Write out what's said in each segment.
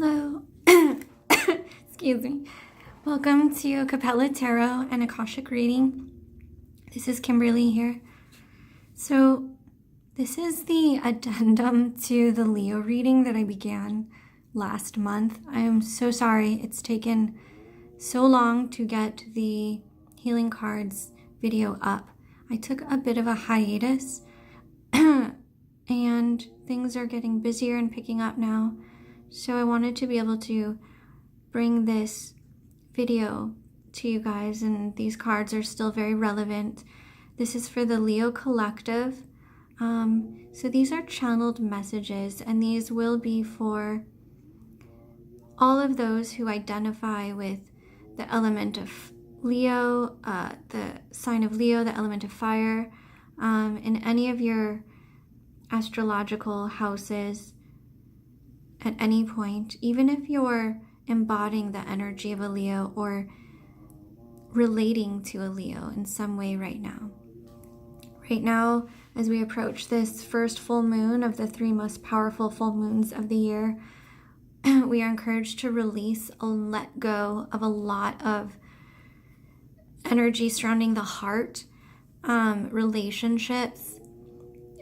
Hello. Excuse me. Welcome to Capella Tarot and Akashic Reading. This is Kimberly here. So this is the addendum to the Leo reading that I began last month. I am so sorry it's taken so long to get the healing cards video up. I took a bit of a hiatus and things are getting busier and picking up now. So I wanted to be able to bring this video to you guys, and these cards are still very relevant. This is for the Leo Collective. So these are channeled messages, and these will be for all of those who identify with the element of Leo, the sign of Leo, the element of fire, in any of your astrological houses. At any point, even if you're embodying the energy of a Leo or relating to a Leo in some way right now. Right now, as we approach this first full moon of the 3 most powerful full moons of the year, we are encouraged to release and let go of a lot of energy surrounding the heart, relationships,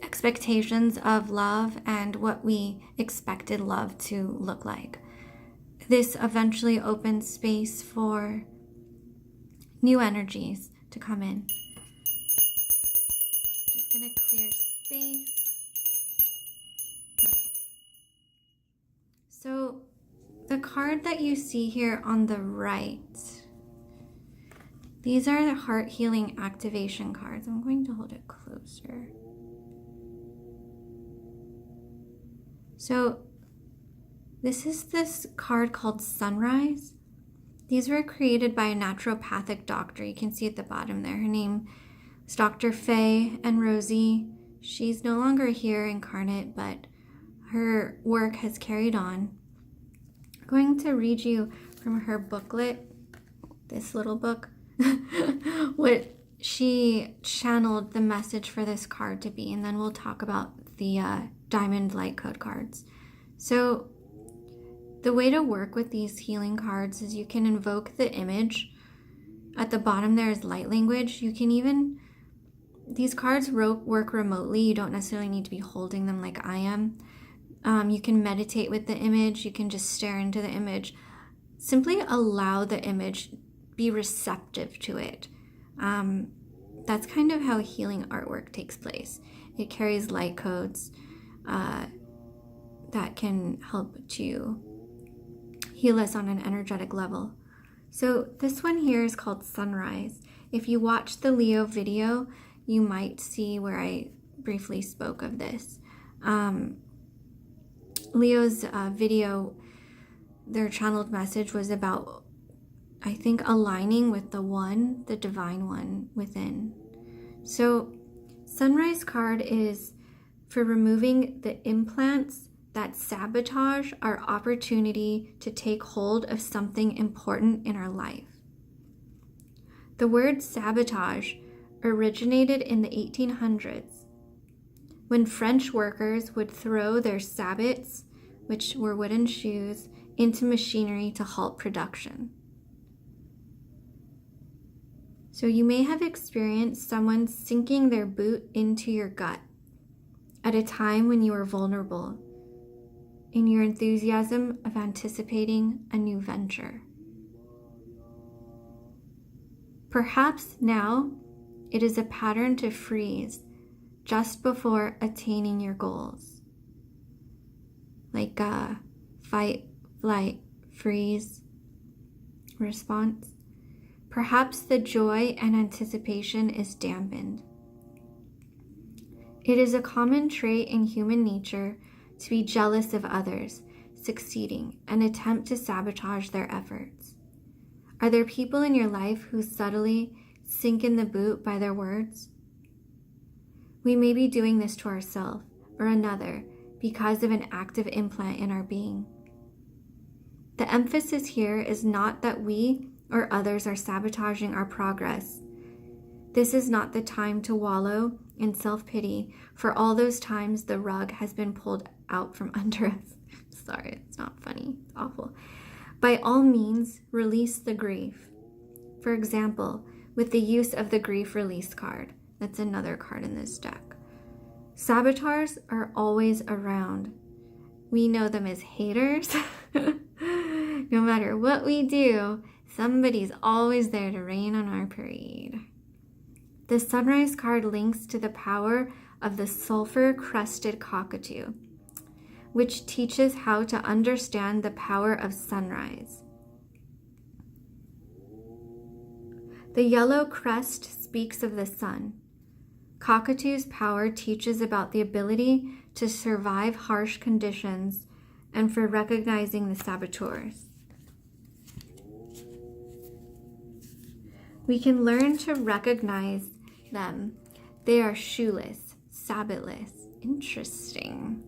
expectations of love, and what we expected love to look like. This eventually opens space for new energies to come in. Just gonna clear space. Okay. So the card that you see here on the right, these are the heart healing activation cards. I'm going to hold it closer. So this is this card called Sunrise. These were created by a naturopathic doctor. You can see at the bottom there. Her name is Dr. Faye and Rosie. She's no longer here incarnate, but her work has carried on. I'm going to read you from her booklet, this little book, what she channeled the message for this card to be, and then we'll talk about the diamond light code cards. So the way to work with these healing cards is you can invoke the image. At the bottom there is light language. You can even, these cards work remotely. You don't necessarily need to be holding them like I am. You can meditate with the image. You can just stare into the image. Simply allow the image, be receptive to it. That's kind of how healing artwork takes place. It carries light codes that can help to heal us on an energetic level. So this one here is called Sunrise. If you watch the Leo video, you might see where I briefly spoke of this. Leo's video, their channeled message was about, I think, aligning with the one, the divine one within. So Sunrise card is for removing the implants that sabotage our opportunity to take hold of something important in our life. The word sabotage originated in the 1800s when French workers would throw their sabots, which were wooden shoes, into machinery to halt production. So you may have experienced someone sinking their boot into your gut at a time when you were vulnerable in your enthusiasm of anticipating a new venture. Perhaps now it is a pattern to freeze just before attaining your goals. Like a fight, flight, freeze response. Perhaps the joy and anticipation is dampened. It is a common trait in human nature to be jealous of others succeeding and attempt to sabotage their efforts. Are there people in your life who subtly sink in the boot by their words? We may be doing this to ourselves or another because of an active implant in our being. The emphasis here is not that we or others are sabotaging our progress. This is not the time to wallow in self-pity for all those times the rug has been pulled out from under us. Sorry, it's not funny. It's awful. By all means, release the grief. For example, with the use of the grief release card. That's another card in this deck. Saboteurs are always around. We know them as haters. No matter what we do, somebody's always there to rain on our parade. The sunrise card links to the power of the sulfur-crested cockatoo, which teaches how to understand the power of sunrise. The yellow crest speaks of the sun. Cockatoo's power teaches about the ability to survive harsh conditions and for recognizing the saboteurs. We can learn to recognize them. They are shoeless, sabbatless. Interesting.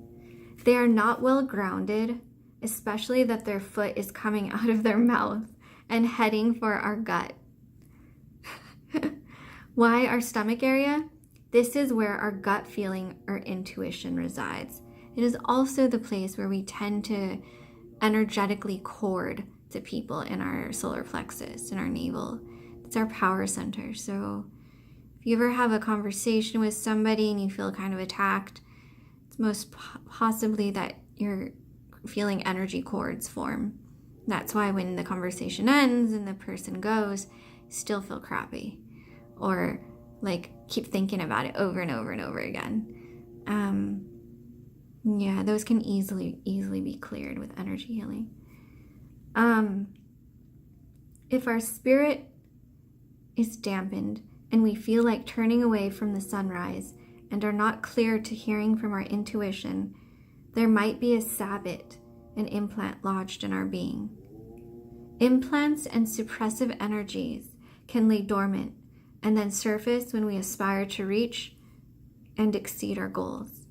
They are not well grounded, especially that their foot is coming out of their mouth and heading for our gut. Why our stomach area? This is where our gut feeling or intuition resides. It is also the place where we tend to energetically cord to people in our solar plexus, in our navel. It's our power center. So if you ever have a conversation with somebody and you feel kind of attacked, it's most possibly that you're feeling energy cords form. That's why when the conversation ends and the person goes, you still feel crappy or like keep thinking about it over and over and over again. Yeah, those can easily be cleared with energy healing. If our spirit is dampened and we feel like turning away from the sunrise and are not clear to hearing from our intuition, there might be a sabot, an implant lodged in our being. Implants and suppressive energies can lay dormant and then surface when we aspire to reach and exceed our goals.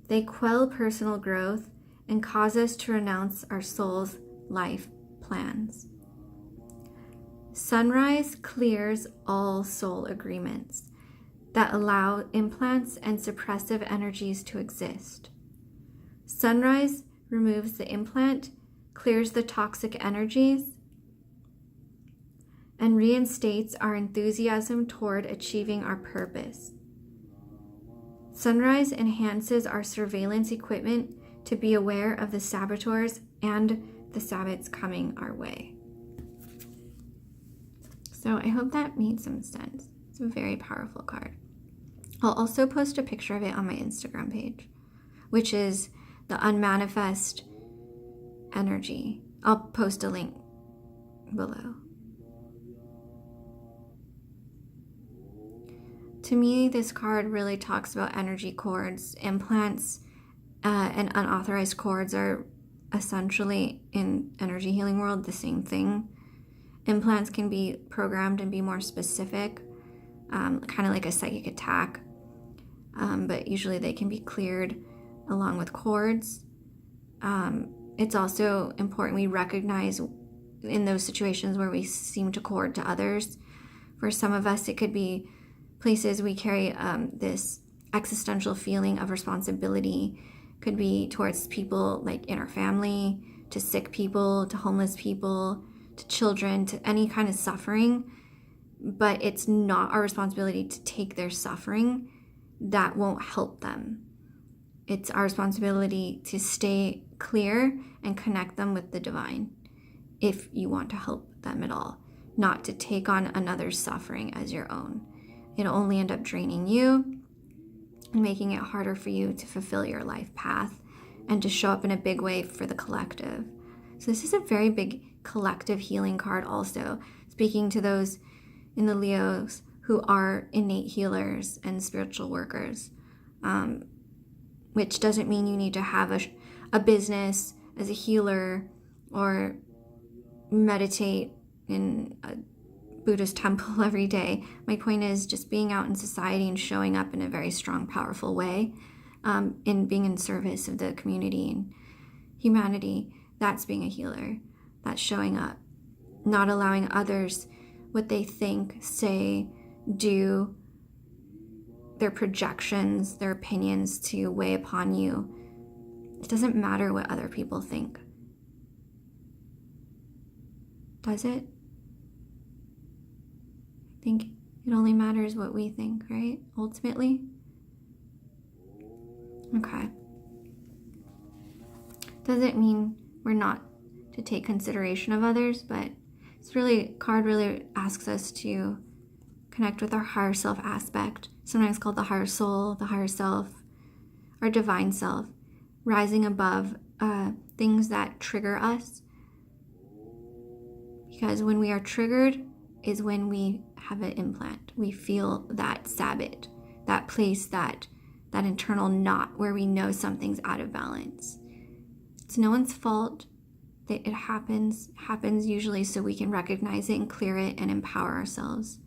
They quell personal growth and cause us to renounce our soul's life plans. Sunrise clears all soul agreements that allow implants and suppressive energies to exist. Sunrise removes the implant, clears the toxic energies, and reinstates our enthusiasm toward achieving our purpose. Sunrise enhances our surveillance equipment to be aware of the saboteurs and the sabots coming our way. So I hope that made some sense. It's a very powerful card. I'll also post a picture of it on my Instagram page, which is the unmanifest energy. I'll post a link below. To me, this card really talks about energy cords. Implants and unauthorized cords are essentially, in energy healing world, the same thing. Implants can be programmed and be more specific, kind of like a psychic attack, but usually they can be cleared along with cords. It's also important we recognize in those situations where we seem to cord to others. For some of us, it could be places we carry this existential feeling of responsibility. Could be towards people like in our family, to sick people, to homeless people, to children, to any kind of suffering. But it's not our responsibility to take their suffering. That won't help them. It's our responsibility to stay clear and connect them with the divine if you want to help them at all, not to take on another's suffering as your own. It'll only end up draining you and making it harder for you to fulfill your life path and to show up in a big way for the collective. So this is a very big collective healing card also, speaking to those in the Leos who are innate healers and spiritual workers, which doesn't mean you need to have a business as a healer or meditate in a Buddhist temple every day. My point is just being out in society and showing up in a very strong, powerful way, in being in service of the community and humanity. That's being a healer. That's showing up, not allowing others what they think, say, do, their projections, their opinions to weigh upon you It doesn't matter what other people think. Does it? I think it only matters what we think, right? Ultimately. Okay. Doesn't mean we're not to take consideration of others, but card really asks us to connect with our higher self aspect, sometimes called the higher soul, the higher self, our divine self, rising above things that trigger us. Because when we are triggered is when we have an implant. We feel that sabot, that place, that internal knot where we know something's out of balance. It's no one's fault that it happens usually so we can recognize it and clear it and empower ourselves.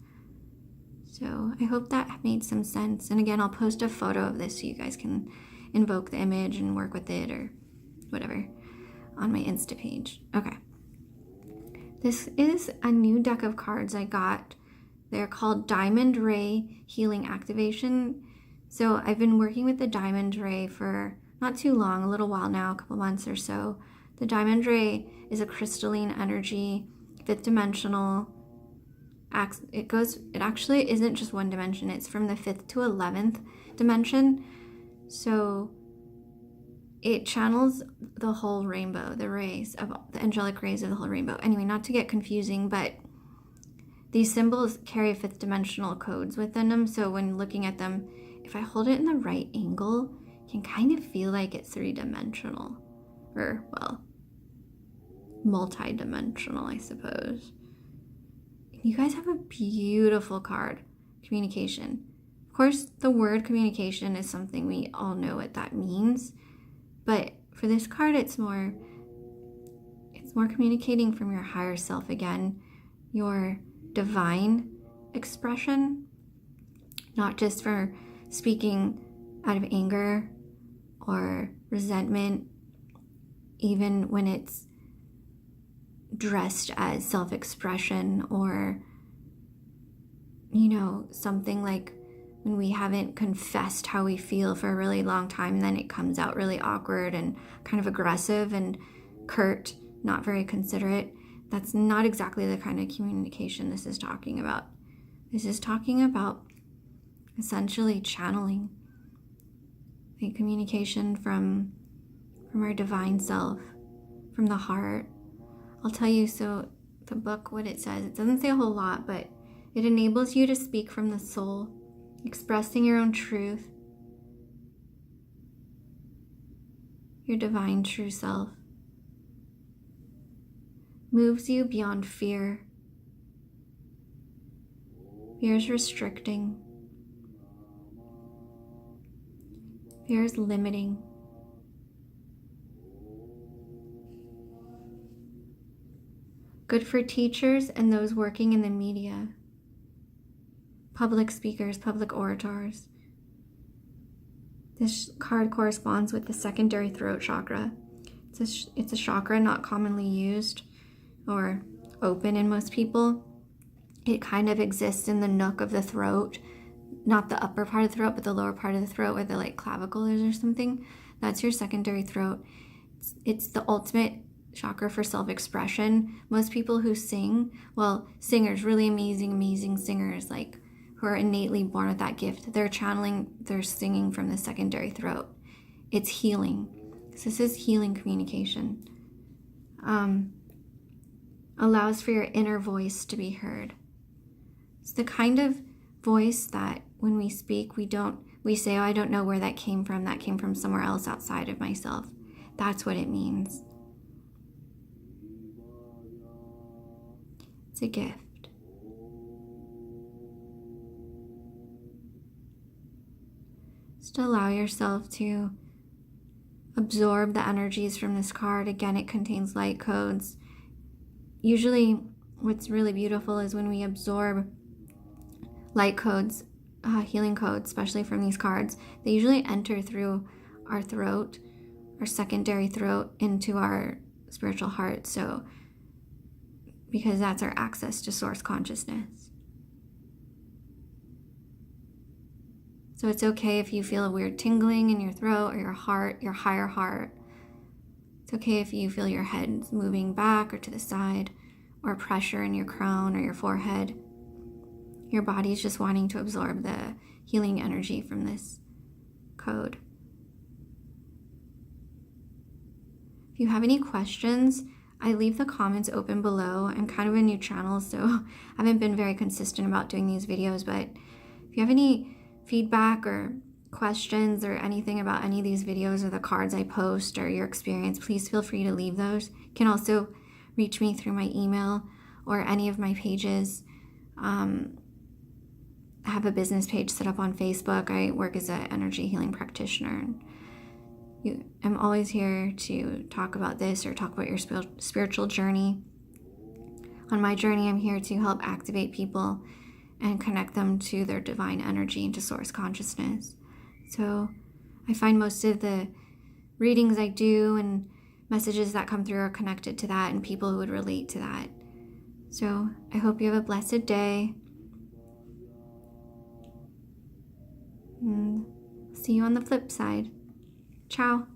So I hope that made some sense. And again, I'll post a photo of this so you guys can invoke the image and work with it or whatever on my Insta page. Okay. This is a new deck of cards I got. They're called Diamond Ray Healing Activation. So I've been working with the Diamond Ray for not too long, a little while now, a couple months or so. The Diamond Ray is a crystalline energy, 5th dimensional. It actually isn't just one dimension. It's from the 5th to 11th dimension. So it channels the whole rainbow, the angelic rays of the whole rainbow. Anyway, not to get confusing, but these symbols carry 5th dimensional codes within them. So when looking at them, if I hold it in the right angle, you can kind of feel like it's 3-dimensional. Or, well, multi-dimensional, I suppose. You guys have a beautiful card, communication. Of course, the word communication is something we all know what that means. But for this card, it's more communicating from your higher self again, your divine expression, not just for speaking out of anger or resentment, even when it's dressed as self-expression or, something like when we haven't confessed how we feel for a really long time, then it comes out really awkward and kind of aggressive and curt, not very considerate. That's not exactly the kind of communication this is talking about. This is talking about essentially channeling the communication from our divine self, from the heart. I'll tell you, so the book, what it says, it doesn't say a whole lot, but it enables you to speak from the soul, expressing your own truth, your divine true self. Moves you beyond fear. Fear is restricting. Fear is limiting. Good for teachers and those working in the media, public speakers, public orators. This card corresponds with the secondary throat chakra. It's a chakra not commonly used or open in most people. It kind of exists in the nook of the throat, not the upper part of the throat, but the lower part of the throat where the clavicle is or something. That's your secondary throat. It's the ultimate chakra for self-expression. Most people who sing, singers, really amazing singers, who are innately born with that gift, they're singing from the secondary throat. It's healing. So this is healing communication. Allows for your inner voice to be heard. It's the kind of voice that when we speak, we say, oh, I don't know where that came from. That came from somewhere else outside of myself. That's what it means. It's a gift. Just allow yourself to absorb the energies from this card. Again, it contains light codes. Usually, what's really beautiful is when we absorb light codes, healing codes, especially from these cards, they usually enter through our throat, our secondary throat, into our spiritual heart. So, because that's our access to source consciousness. So it's okay if you feel a weird tingling in your throat or your heart, your higher heart. It's okay if you feel your head moving back or to the side, or pressure in your crown or your forehead. Your body's just wanting to absorb the healing energy from this code. If you have any questions, I leave the comments open below. I'm kind of a new channel, so I haven't been very consistent about doing these videos, but if you have any feedback or questions or anything about any of these videos or the cards I post or your experience, please feel free to leave those. You can also reach me through my email or any of my pages. I have a business page set up on Facebook. I work as an energy healing practitioner. I'm always here to talk about this or talk about your spiritual journey. On my journey, I'm here to help activate people and connect them to their divine energy and to source consciousness. So I find most of the readings I do and messages that come through are connected to that and people who would relate to that. So I hope you have a blessed day. And see you on the flip side. Ciao.